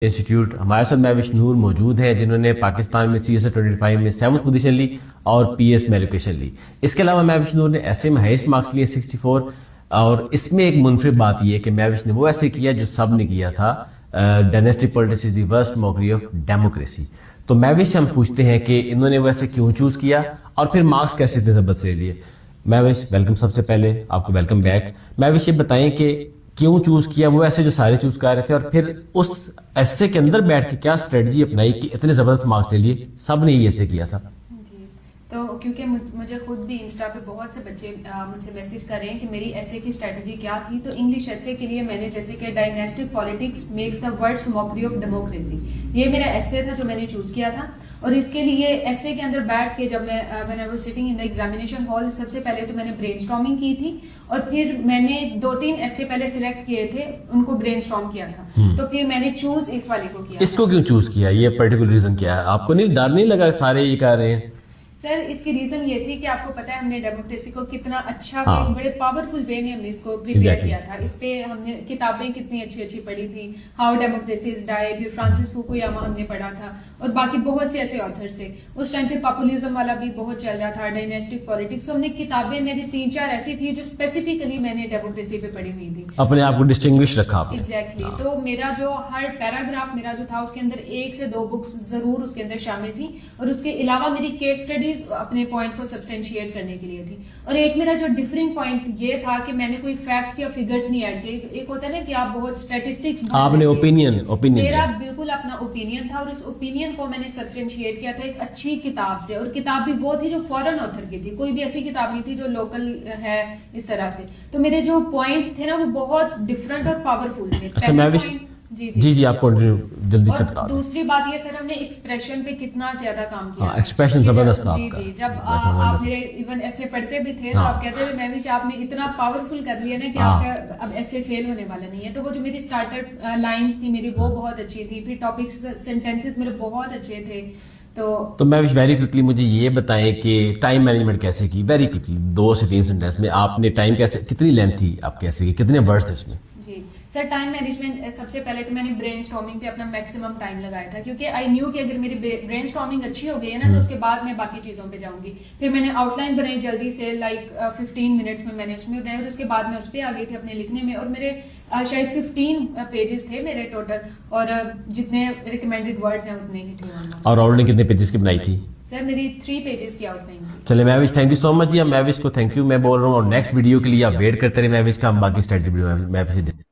Institute हमारे साथ महविश नूर मौजूद है जिन्होंने पाकिस्तान में CSA 25 में 7th पोजीशन ली और PS में एलोकेशन ली। इसके अलावा महविश नूर ने ऐसे में हाईएस्ट मार्क्स लिए 64 और इसमें एक मुनफरिद बात यह है कि महविश ने वो ऐसे किया जो सब ने किया था। Dynastic politics is the worst mockery of democracy. तो महविश से हम पूछते हैं कि इन्होंने वो ऐसे क्यों चूज किया और फिर मार्क्स कैसे इतने जबरदस्त से लिए। महविश वेलकम, सबसे पहले आपको वेलकम बैक। महविश ये बताएं कि क्यों चूज किया वो ऐसे जो सारे चूज कर रहे थे और फिर उस ऐसे के अंदर बैठ के क्या स्ट्रेटजी अपनाई कि इतने जबरदस्त मार्क्स ले लिए, सब ने ही ऐसे किया था। जी, तो क्योंकि मुझे खुद भी इंस्टा पे बहुत से बच्चे मुझसे मैसेज कर रहे हैं कि मेरी ऐसे की स्ट्रेटजी क्या थी, तो इंग्लिश ऐसे के लिए मैंने जैसे कि dynastic politics makes the worst mockery of democracy, ये मेरा ऐसे था जो मैंने चूज किया था। और इसके लिए ऐसे के अंदर बैठ के जब मैं when I was sitting in the examination hall, सबसे पहले तो मैंने ब्रेनस्टॉर्मिंग की थी और फिर मैंने 2-3 ऐसे पहले सिलेक्ट किए थे, उनको ब्रेनस्टॉर्म किया था। तो फिर मैंने चूज इस वाले को किया। इसको क्यों चूज किया, ये पर्टिकुलर रीजन क्या है? आपको नहीं डर नहीं लगा सारे ये कर रहे हैं? सर इसकी रीजन ये थी कि आपको पता है हमने डेमोक्रेसी को कितना अच्छा हाँ। बड़े पावरफुल वे में हमने इसको प्रिपेयर किया था। इस पे हमने किताबें कितनी अच्छी अच्छी पढ़ी थी, हाउ डेमोक्रेसी इज डाई, फिर फ्रांसिस फुकुयामा हमने पढ़ा था और बाकी बहुत से ऐसे ऑथर्स थे। उस टाइम पे पॉपुलिज्म वाला भी बहुत चल रहा था, डायनेस्टिक पॉलिटिक्स। हमने किताबें मेरी 3-4 ऐसी थी जो स्पेसिफिकली मैंने डेमोक्रेसी पे पढ़ी हुई थी, अपने आप को डिस्टिंग्विश रखा आपने। एग्जैक्टली। तो मेरा जो हर पैराग्राफ मेरा जो था उसके अंदर 1 से 2 बुक्स जरूर उसके अंदर शामिल थी और उसके अलावा मेरी केस स्टडीज अपने पॉइंट को सब्सटेंशिएट करने के लिए थी। और एक मेरा जो डिफरिंग पॉइंट ये था कि मैंने कोई फैक्ट्स या फिगर्स नहीं ऐड किए। एक होता है ना कि आप बहुत स्टैटिस्टिक्स, आपने ओपिनियन मेरा बिल्कुल अपना ओपिनियन था और उस ओपिनियन को मैंने सब्सटेंशिएट किया था एक अच्छी किताब से। और किताब भी वो थी जो फॉरेन ऑथर की थी, कोई भी ऐसी किताब नहीं थी जो लोकल है इस तरह से। तो मेरे जो पॉइंट्स थे ना वो बहुत डिफरेंट और पावरफुल थे। अच्छा, मैं जी आप जल्दी से बता। दूसरी बात ये सर, हमने एक्सप्रेशन पे कितना ज्यादा काम किया। एक्सप्रेशन जबरदस्त था आपका। जी, जब आप मेरे इवन ऐसे पढ़ते भी थे तो आप कहते थे मैं भी आपने इतना पावरफुल कर लिया ना कि आपका अब ऐसे फेल होने वाला नहीं है। तो वो जो मेरी स्टार्टर लाइंस थी मेरी वो बहुत अच्छी थी, फिर टॉपिक्स सेंटेंसेस मेरे बहुत अच्छे थे। तो मैं वेरी क्विकली मुझे ये बताएं कि टाइम मैनेजमेंट कैसे की, वेरी क्विकली 2 से 3 सेंटेंस में आपने टाइम कैसे, कितनी लेंथ थी आप कैसे की, कितने वर्ड्स थे उसमें? जी सर, टाइम मैनेजमेंट सबसे पहले तो मैंने ब्रेनस्टॉर्मिंग पे अपना मैक्सिमम टाइम लगाया था, क्योंकि आई न्यू कि अगर मेरी ब्रेनस्टॉर्मिंग अच्छी हो गई है ना तो उसके बाद मैं बाकी चीजों पे जाऊंगी। फिर मैंने आउटलाइन बनाई जल्दी से, लाइक 15 मिनट्स में मैंने उसमें बनाई और उसके बाद मैं उस पर आ गई थी अपने लिखने में। और मेरे शायद 15 पेजेस थे मेरे टोटल और जितने रिकमेंडेड वर्ड्स हैं उतने ही थे। और आउटलाइन कितने पेजेस की बनाई थी? सर मेरी 3 पेजेस की आउटलाइन थी। चले Mahvish, thank you so much ji. हम महविश को थैंक यू मैं बोल रहा हूँ और नेक्स्ट वीडियो के लिए आप वेट करते रहे महविश का, हम बाकी स्ट्रेटजी वीडियो महविश